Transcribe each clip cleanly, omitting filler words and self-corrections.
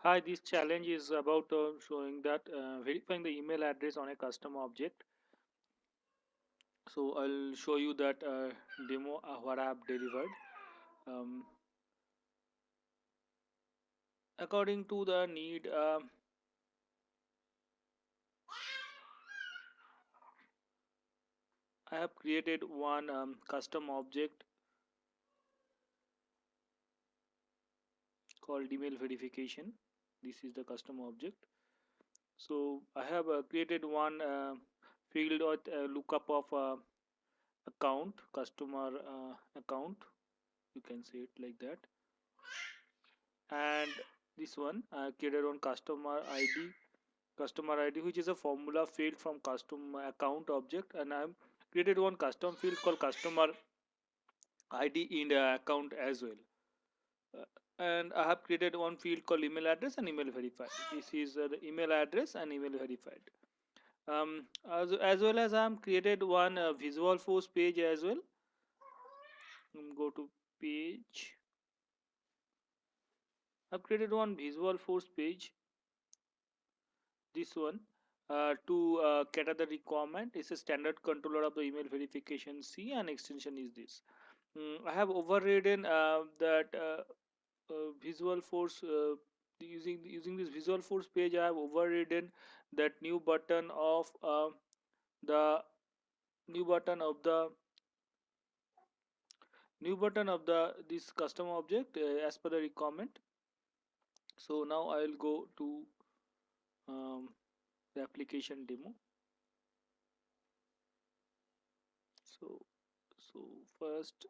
Hi, this challenge is about showing that verifying the email address on a custom object. So I'll show you that demo what I have delivered. Um, According to the need, I have created one custom object called email verification. This is the custom object. So I have created one field or lookup of account, customer account. You can say it like that. And this one I created on customer id which is a formula field from custom account object, and I'm created one custom field called customer id in the account as well. Uh, and I have created one field called email address and email verified. This is the email address and email verified. As well as I'm created one visual force page as well. Go to page. I've created one visual force page, this one, to cater the requirement. It's a standard controller of the email verification C, and extension is this. I have overridden that visual force using this visual force page. I have overridden that the new button of the new button of the this custom object as per the requirement. So now I will go to um, the application demo. So so first,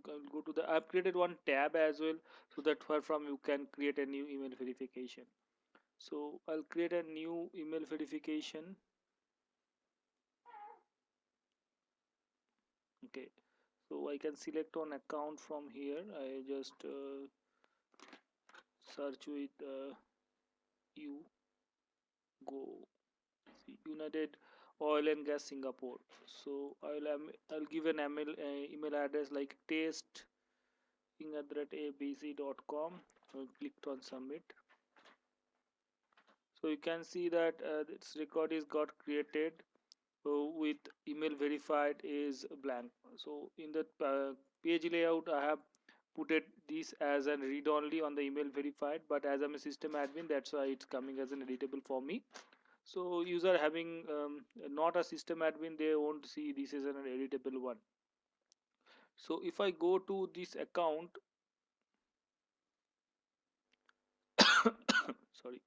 I'll go to the I've created one tab as well, so that where from you can create a new email verification. So I'll create a new email verification. Okay, so I can select on account from here. I just search with you go see United Oil and Gas Singapore. So I'll give an email address like testing@abc.com. I clicked on submit. So you can see that this record is got created with email verified is blank. So in the page layout I have put it this as an read only on the email verified, but as I'm a system admin, that's why it's coming as an editable for me. So user having not a system admin, they won't see this is an editable one. So if I go to this account, sorry.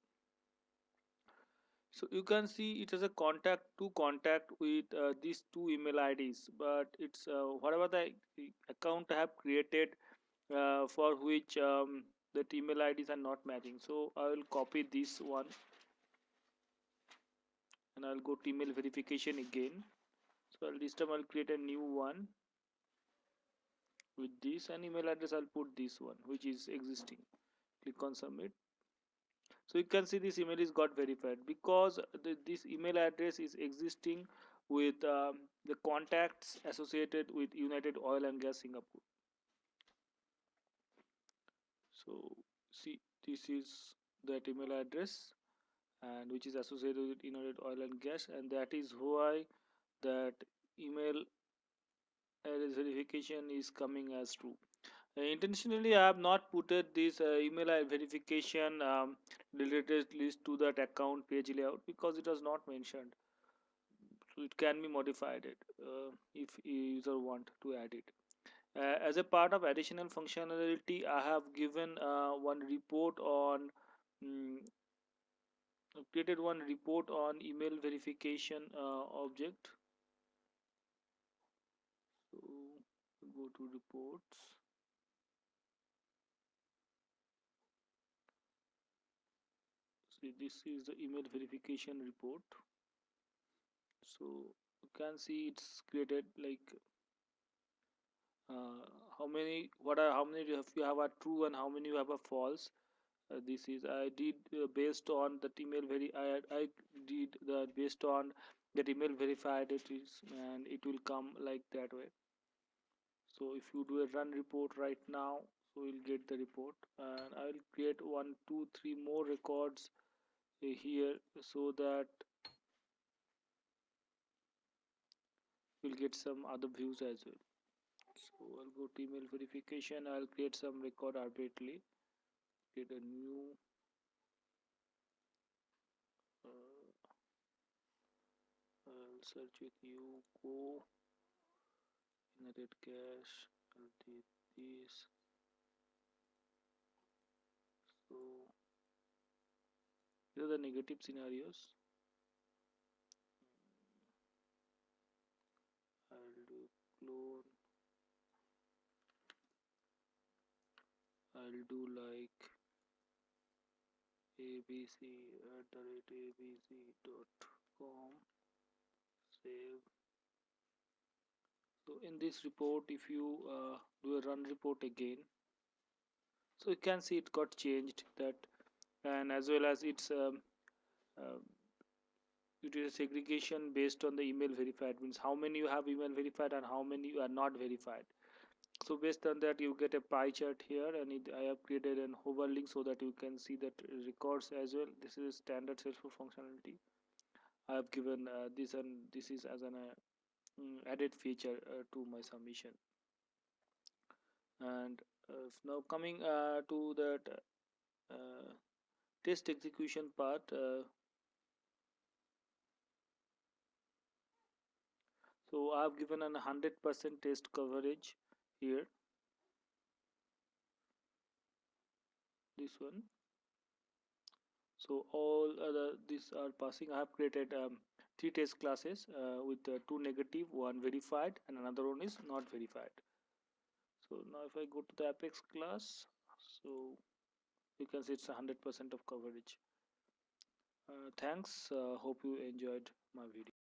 So you can see it as a contact to contact with these two email IDs, but it's whatever the account I have created for which the email IDs are not matching. So I will copy this one and I'll go to email verification again. So this time I'll create a new one with this, and email address I'll put this one which is existing. Click on submit. So you can see this email is got verified because this email address is existing with the contacts associated with United Oil and Gas Singapore. So see, this is that email address, and which is associated with United Oil and Gas, and that is why that email address verification is coming as true. Intentionally I have not put this email verification related list to that account page layout because it was not mentioned. So it can be modified if user want to add it. As a part of additional functionality, I have given one report on mm, created one report on email verification object. So go to reports. See, this is the email verification report. So you can see it's created like how many what are how many you have a true and how many you have a false. This is I did based on the email I did the based on that email verified it is, and it will come like that way. So if you do a run report right now, So we'll get the report, and I will create one, two, three more records here, so that we'll get some other views as well. So I'll go to email verification. I'll create some record arbitrarily. Create a new. Uh, I'll search with you. Go inherit cache. I'll do this. So here are the negative scenarios. I'll do clone. I'll do like abc@abc.com. Save. So in this report, if you do a run report again, so you can see it got changed, that, and as well as uh, it is a segregation based on the email verified, means how many you have email verified and how many you are not verified. So based on that, you get a pie chart here, and I have created an overlink so that you can see that records as well. This is standard Salesforce functionality. I have given this, and this is as an added feature to my submission. And now coming to that uh, test execution part. So I have given an 100% test coverage here, this one. So all other these are passing. I have created three test classes with two negative, one verified, and another one is not verified. So now if I go to the Apex class, so you can see it's 100% of coverage. Thanks. Hope you enjoyed my video.